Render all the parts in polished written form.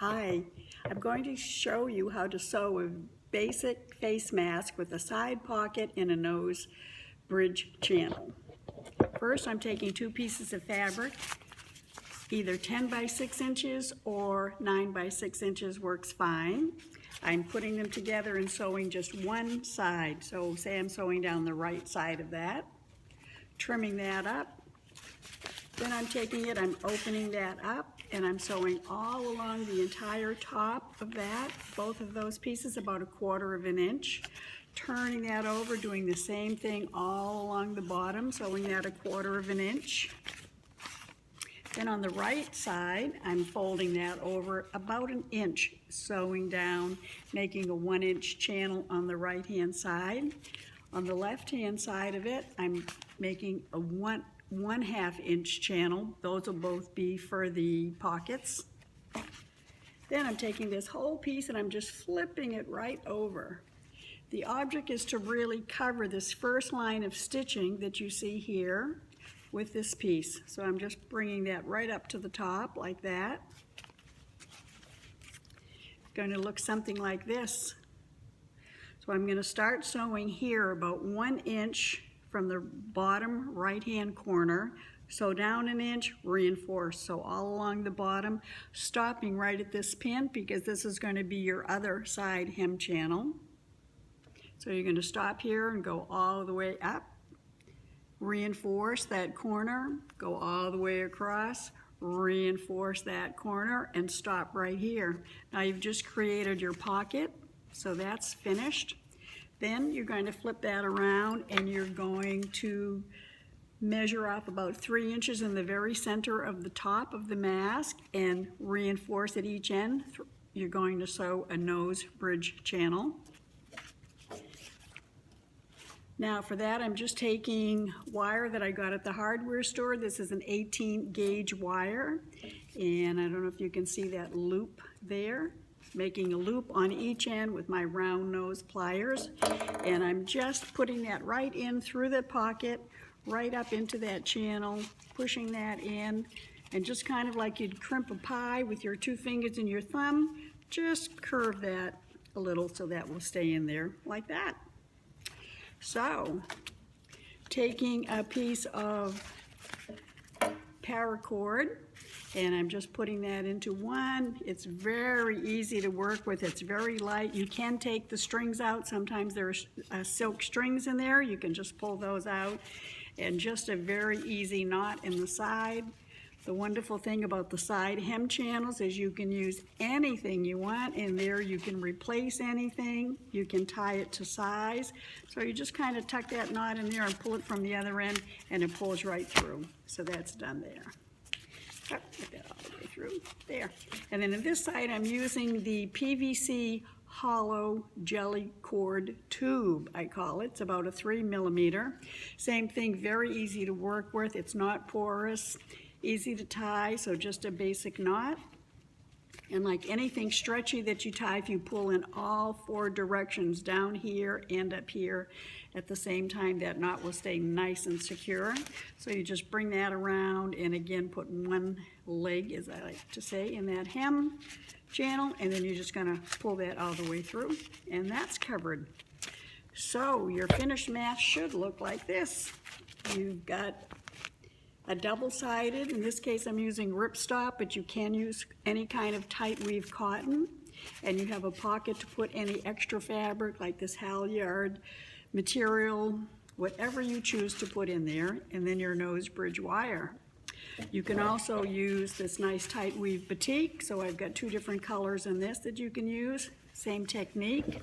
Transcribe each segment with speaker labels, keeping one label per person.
Speaker 1: Hi, I'm going to show you how to sew a basic face mask with a side pocket and a nose bridge channel. First, I'm taking two pieces of fabric, either 10 by 6 inches or 9 by 6 inches works fine. I'm putting them together and sewing just one side. So say I'm sewing down the right side of that, trimming that up. Then I'm taking it, I'm opening that up, and I'm sewing all along the entire top of that, both of those pieces, about 1/4 of an inch. Turning that over, doing the same thing all along the bottom, sewing that 1/4 of an inch. Then on the right side, I'm folding that over about 1 inch, sewing down, making a 1-inch channel on the right-hand side. On the left-hand side of it, I'm making a 1/2 inch channel. Those will both be for the pockets. Then I'm taking this whole piece and I'm just flipping it right over. The object is to really cover this first line of stitching that you see here with this piece. So I'm just bringing that right up to the top like that. It's going to look something like this. So I'm going to start sewing here about 1 inch from the bottom right-hand corner, sew down 1 inch, reinforce. So all along the bottom, stopping right at this pin because this is going to be your other side hem channel. So you're going to stop here and go all the way up, reinforce that corner, go all the way across, reinforce that corner, and stop right here. Now you've just created your pocket, so that's finished. Then you're going to flip that around and you're going to measure off about 3 inches in the very center of the top of the mask and reinforce at each end. You're going to sew a nose bridge channel. Now for that, I'm just taking wire that I got at the hardware store. This is an 18 gauge wire, and I don't know if you can see that loop there. Making a loop on each end with my round nose pliers, and I'm just putting that right in through the pocket, right up into that channel, pushing that in, and just kind of like you'd crimp a pie with your 2 fingers and your thumb, just curve that a little so that will stay in there like that. So, taking a piece of Paracord, and I'm just putting that into one. It's very easy to work with. It's very light. You can take the strings out. Sometimes there's silk strings in there. You can just pull those out. And just a very easy knot in the side. The wonderful thing about the side hem channels is you can use anything you want in there. You can replace anything. You can tie it to size. So you just kind of tuck that knot in there and pull it from the other end, and it pulls right through. So that's done there. Put that all the way through there. And then on this side, I'm using the PVC hollow jelly cord tube, I call it. It's about a 3 millimeter. Same thing, very easy to work with. It's not porous, easy to tie, so just a basic knot. And like anything stretchy that you tie, if you pull in all 4 directions, down here and up here, at the same time, that knot will stay nice and secure. So you just bring that around and again put one leg, as I like to say, in that hem channel, and then you're just gonna pull that all the way through, and that's covered. So your finished mask should look like this. You've got a double-sided, in this case I'm using ripstop, but you can use any kind of tight weave cotton, and you have a pocket to put any extra fabric like this halyard material, whatever you choose to put in there, and then your nose bridge wire. You can also use this nice tight weave batik, so I've got 2 different colors in this that you can use, same technique.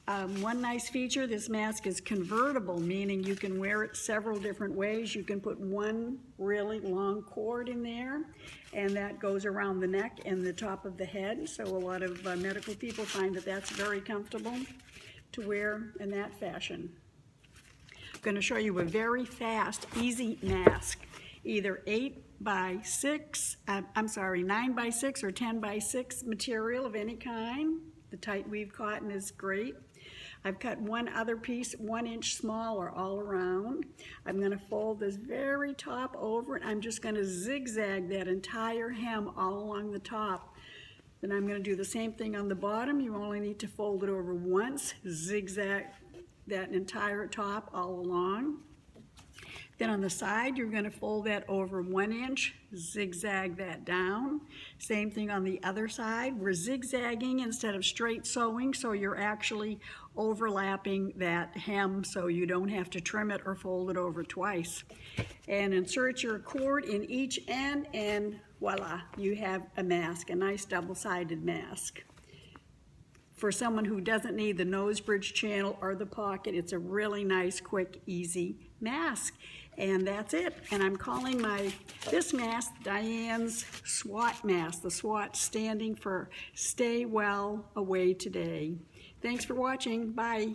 Speaker 1: One nice feature, this mask is convertible, meaning you can wear it several different ways. You can put one really long cord in there, and that goes around the neck and the top of the head. So a lot of medical people find that that's very comfortable to wear in that fashion. I'm going to show you a very fast, easy mask, either 9 by 6 or 10 by 6 material of any kind. The tight weave cotton is great. I've cut one other piece 1 inch smaller all around. I'm going to fold this very top over, and I'm just going to zigzag that entire hem all along the top, Then I'm going to do the same thing on the bottom. You only need to fold it over once, zigzag that entire top all along. Then on the side, you're going to fold that over 1 inch, zigzag that down. Same thing on the other side. We're zigzagging instead of straight sewing, so you're actually overlapping that hem so you don't have to trim it or fold it over twice. And insert your cord in each end, and voila, you have a mask, a nice double-sided mask. For someone who doesn't need the nose bridge channel or the pocket, it's a really nice, quick, easy mask. And that's it. And I'm calling this mask Dianne's SWAT mask. The SWAT standing for Stay Well Away Today. Thanks for watching. Bye.